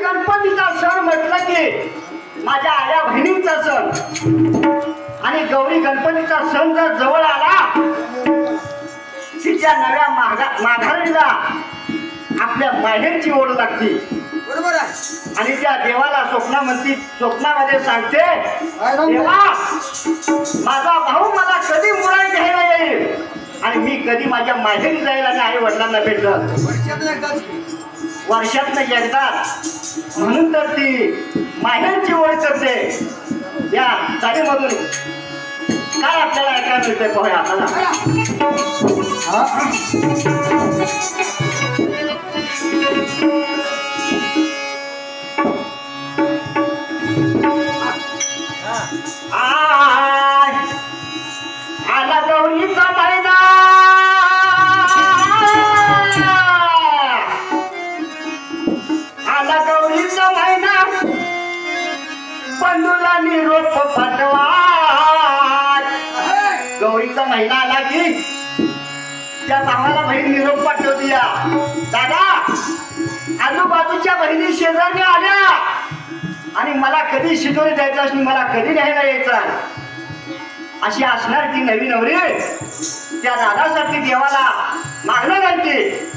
गणपतीचा सण म्हटलं की माझ्या आया बहिणींचा सण आणि गौरी गणपतीचा सण जर जवळ आला तिच्या नव्या माघारीला आपल्या माहेरची ओढ लागते. बरोबर आहे. आणि त्या देवाला स्वप्नामध्ये सांगते, देवा माझा भाऊ मला कधी मुळा घ्यायला येईल आणि मी कधी माझ्या माहेरी जाईल आणि आई वडिलांना भेटलं. वर्षातनं एकदा म्हणून तर ती माहेरची ओढ करते. या चालीमधून काय आपल्याला ऐकायला मिळतंय पाहूया आपल्याला. आला गौरीचा महिना आला गौरीचा महिना बंधूला निरोप पाठवा. गौरीचा महिना आला की त्या भावाला बहीण निरोप पाठवती. या दादा आजूबाजूच्या बहिणी शेजारी आल्या आणि मला कधी शिदोरी द्यायचं आणि मला कधी न्यायला यायचं अशी असणार ती नवी नवरी त्या दादासाठी देवाला मागणं घालते.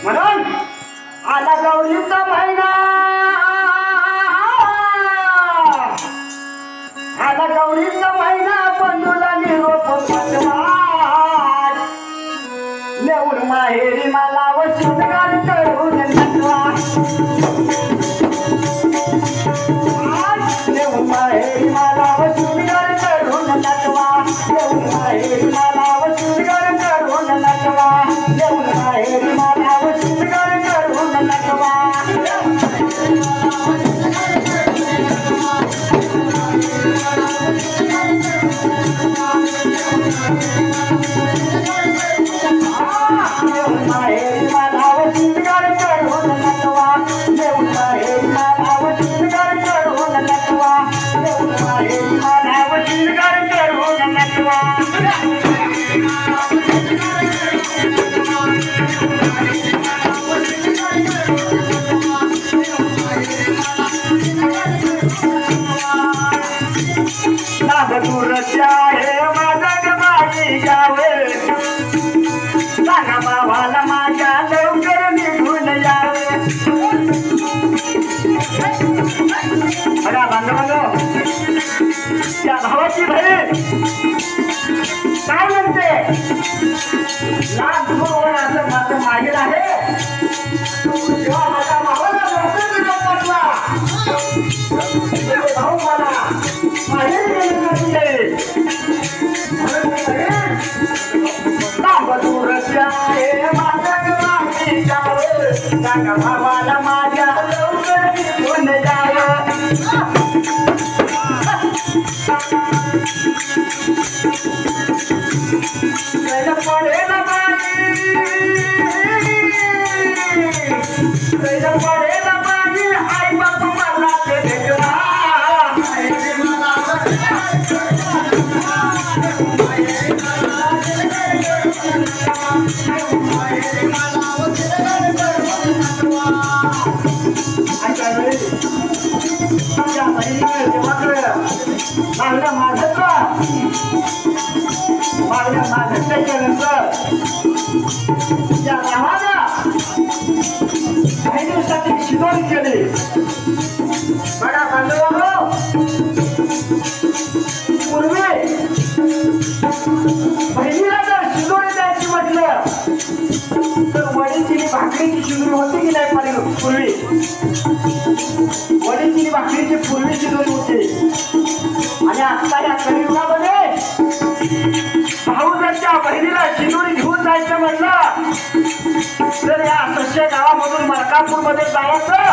म्हणून आला गौरीचा महिना आला गौरीचा महिना बंधूला निरोप पाठवा. नेऊन माहेरी मला वशिंगार करून नटवा. नेऊन माहेरी मला वशिंगार करून नटवा. नेऊन माहेरी मला वशिंगार करून नटवा. नेऊन माहेरी मला वशिंगार करून नटवा. नागपूरच्या हे माझं माझी गावे सांगा भावाला माझ्या लवकर निघून यावे. बघा बांधव त्या भावाची बहीण काय म्हणते, लाख असं माझं मागील आहे तेव्हा माझ्या भावाला लवकर निघून पाठवा. भाऊ मला भावाला माझ्या लवकर निघून जावं. पडेल बाई आई बाप मला ते भेटवा. मागण्या मागण्याच्या नंतर त्या गावाला बहिणीसाठी शिदोरी केली. बघा बांधवांनो पूर्वी बहिणीला जर शिदोरी द्यायची म्हटलं तर वडीलची भाकरीची शिदोरी होती की नाही पाहिजे. पूर्वी वडीलची भाकरीची पूर्वी शिदोरी होती. आणि आता या कलियुगामध्ये भाऊ जर त्या बहिणीला शिदोरी घेऊन जायचं म्हटलं तर या सश्य गावामधून मलकापूर मध्ये जायचं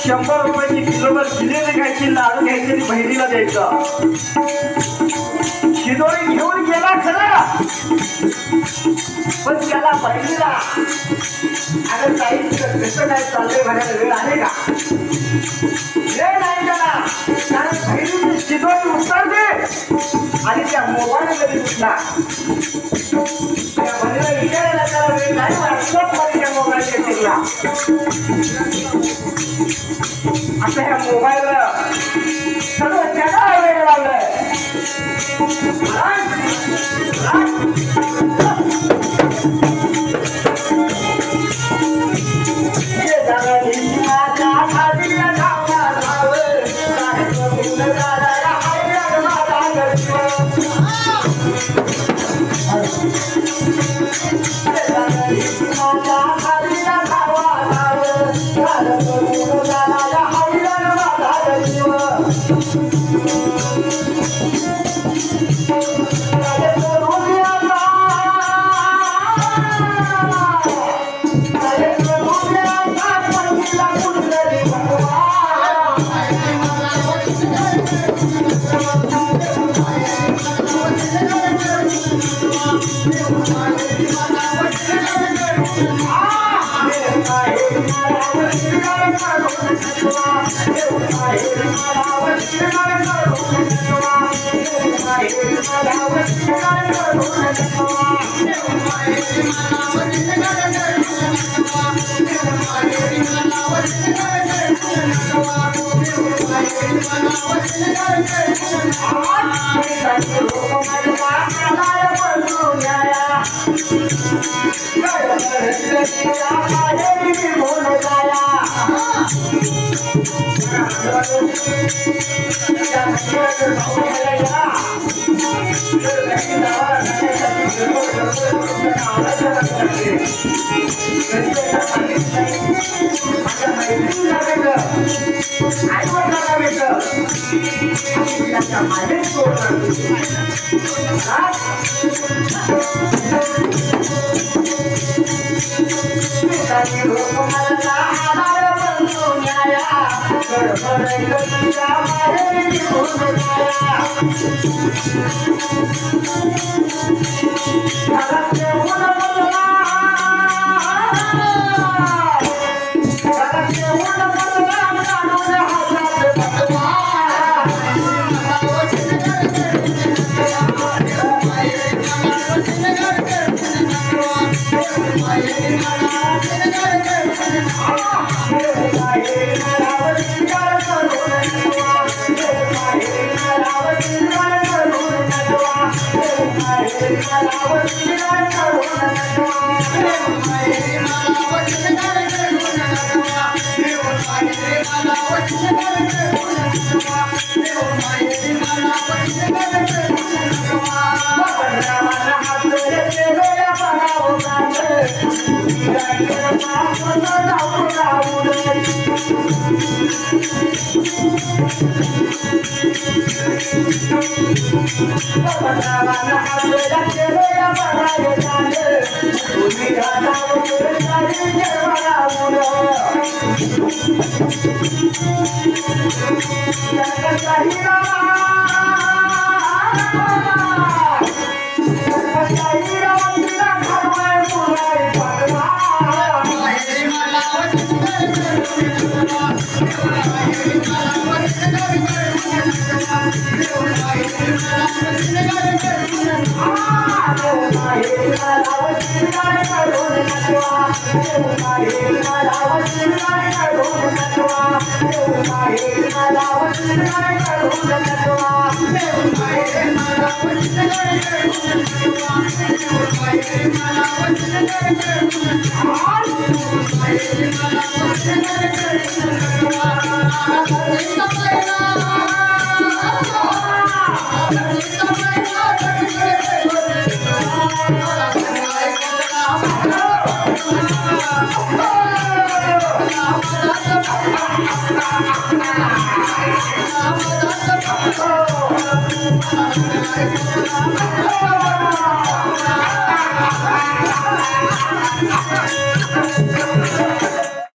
100 रुपयाची किलोभर जिलेबी घ्यायची, लाडू घ्यायची आणि बहिणीला द्यायचं. शिदोरी घेऊन गेला खरं पण त्याला बहिणीला अगं काही कसं काय चाललंय म्हणायला वेळ आहे का? वेळ नाही त्याला. कारण बहिणीची शिदोरी उतरते आणि त्या मोबाईल मध्ये उठला त्या बहिणीला विचारायला त्याला वेळ नाही. व्हॉट्सअप मध्ये त्या मोबाईल शिकला आता ह्या मोबाईलला सर्व जगाला वेळ लावलंय.